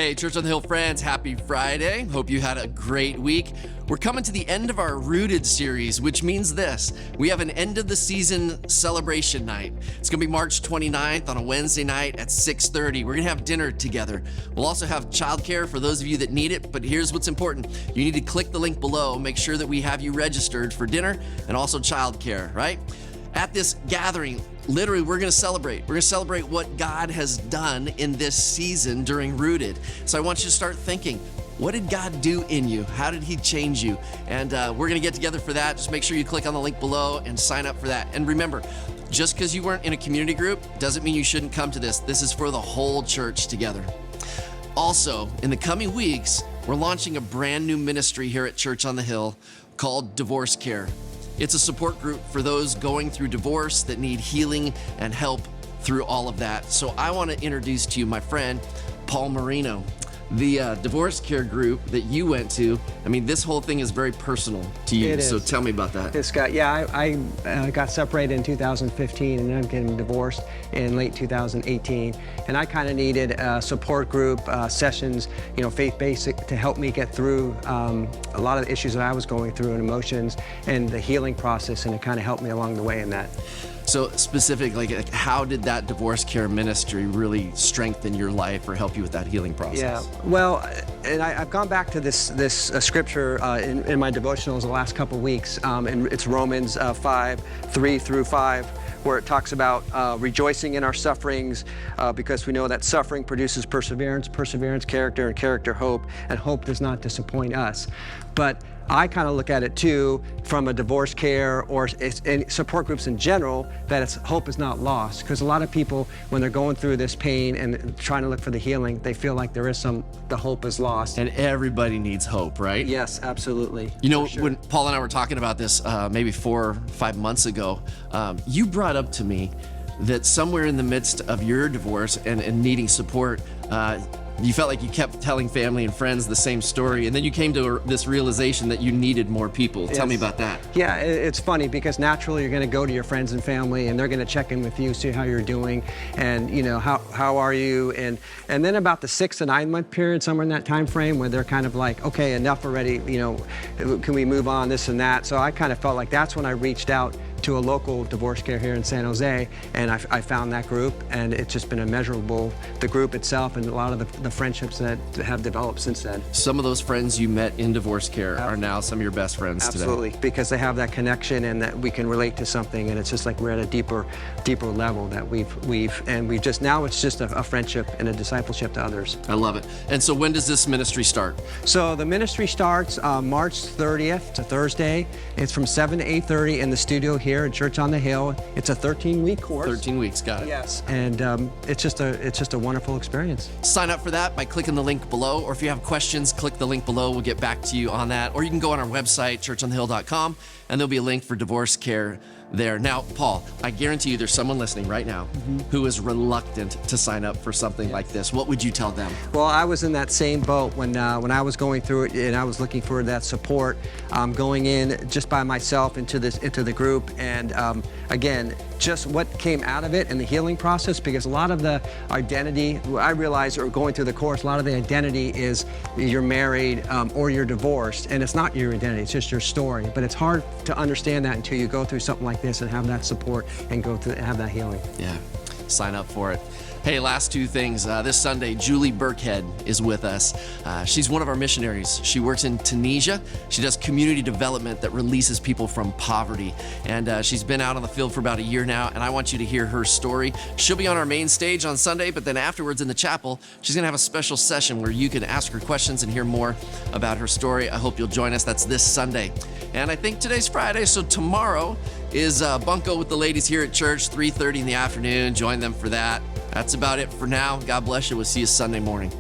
Hey, Church on the Hill friends, happy Friday. Hope you had a great week. We're coming to the end of our Rooted series, which means this. We have an end of the season celebration night. It's gonna be March 29th on a Wednesday night at 6:30. We're gonna have dinner together. We'll also have childcare for those of you that need it, but here's what's important. You need to click the link below, make sure that we have you registered for dinner and also childcare, right? At this gathering, literally, we're going to celebrate. We're going to celebrate what God has done in this season during Rooted. So I want you to start thinking, what did God do in you? How did he change you? And we're going to get together for that. Just make sure you click on the link below and sign up for that. And remember, just because you weren't in a community group doesn't mean you shouldn't come to this. This is for the whole church together. Also, in the coming weeks, we're launching a brand new ministry here at Church on the Hill called DivorceCare. It's a support group for those going through divorce that need healing and help through all of that. So I want to introduce to you my friend, Paul Marino. The DivorceCare group that you went to, I mean, this whole thing is very personal to you. So tell me about that. I got separated in 2015 and I'm getting divorced in late 2018. And I kind of needed a support group, sessions, faith-based to help me get through a lot of the issues that I was going through and emotions and the healing process, and it kind of helped me along the way in that. So specifically, like how did that DivorceCare ministry really strengthen your life or help you with that healing process? Yeah, well, and I've gone back to this scripture in my devotionals the last couple weeks, and it's Romans 5:3-5, where it talks about rejoicing in our sufferings because we know that suffering produces perseverance, perseverance, character, and character, hope, and hope does not disappoint us. But I kind of look at it too from a DivorceCare or support groups in general, that hope is not lost. Because a lot of people, when they're going through this pain and trying to look for the healing, they feel like the hope is lost. And everybody needs hope, right? Yes, absolutely. When Paul and I were talking about this maybe 4 or 5 months ago, you brought up to me that somewhere in the midst of your divorce and needing support, you felt like you kept telling family and friends the same story, and then you came to this realization that you needed more people. Tell me about that. Yeah, it's funny because naturally you're going to go to your friends and family, and they're going to check in with you, see how you're doing, and how are you, and then about the 6 to 9 month period, somewhere in that time frame, where they're kind of like, okay, enough already, can we move on, this and that. So I kind of felt like that's when I reached out to a local DivorceCare here in San Jose, and I found that group, and it's just been immeasurable, the group itself and a lot of the friendships that have developed since then. Some of those friends you met in DivorceCare are now some of your best friends today. Absolutely, because they have that connection and that we can relate to something, and it's just like we're at a deeper level that now it's just a friendship and a discipleship to others. I love it. And so when does this ministry start? So the ministry starts March 30th to Thursday. It's from 7 to 8:30 in the studio here at Church on the Hill. It's a 13-week course. 13 weeks, got it. Yes, and it's just a wonderful experience. Sign up for that by clicking the link below, or if you have questions, click the link below. We'll get back to you on that. Or you can go on our website, churchonthehill.com, and there'll be a link for DivorceCare there. Now, Paul, I guarantee you there's someone listening right now who is reluctant to sign up for something like this. What would you tell them? Well, I was in that same boat when I was going through it, and I was looking for that support, going in just by myself into the group, and again, just what came out of it and the healing process, because a lot of the identity, I realized, or going through the course, a lot of the identity is you're married or you're divorced, and it's not your identity, it's just your story. But it's hard to understand that until you go through something like this and have that support and have that healing. Yeah, sign up for it. Hey, last 2 things. This Sunday, Julie Burkhead is with us. She's one of our missionaries. She works in Tunisia. She does community development that releases people from poverty. And she's been out on the field for about a year now, and I want you to hear her story. She'll be on our main stage on Sunday, but then afterwards in the chapel, she's going to have a special session where you can ask her questions and hear more about her story. I hope you'll join us. That's this Sunday. And I think today's Friday, so tomorrow is Bunko with the ladies here at church, 3:30 in the afternoon. Join them for that. That's about it for now. God bless you. We'll see you Sunday morning.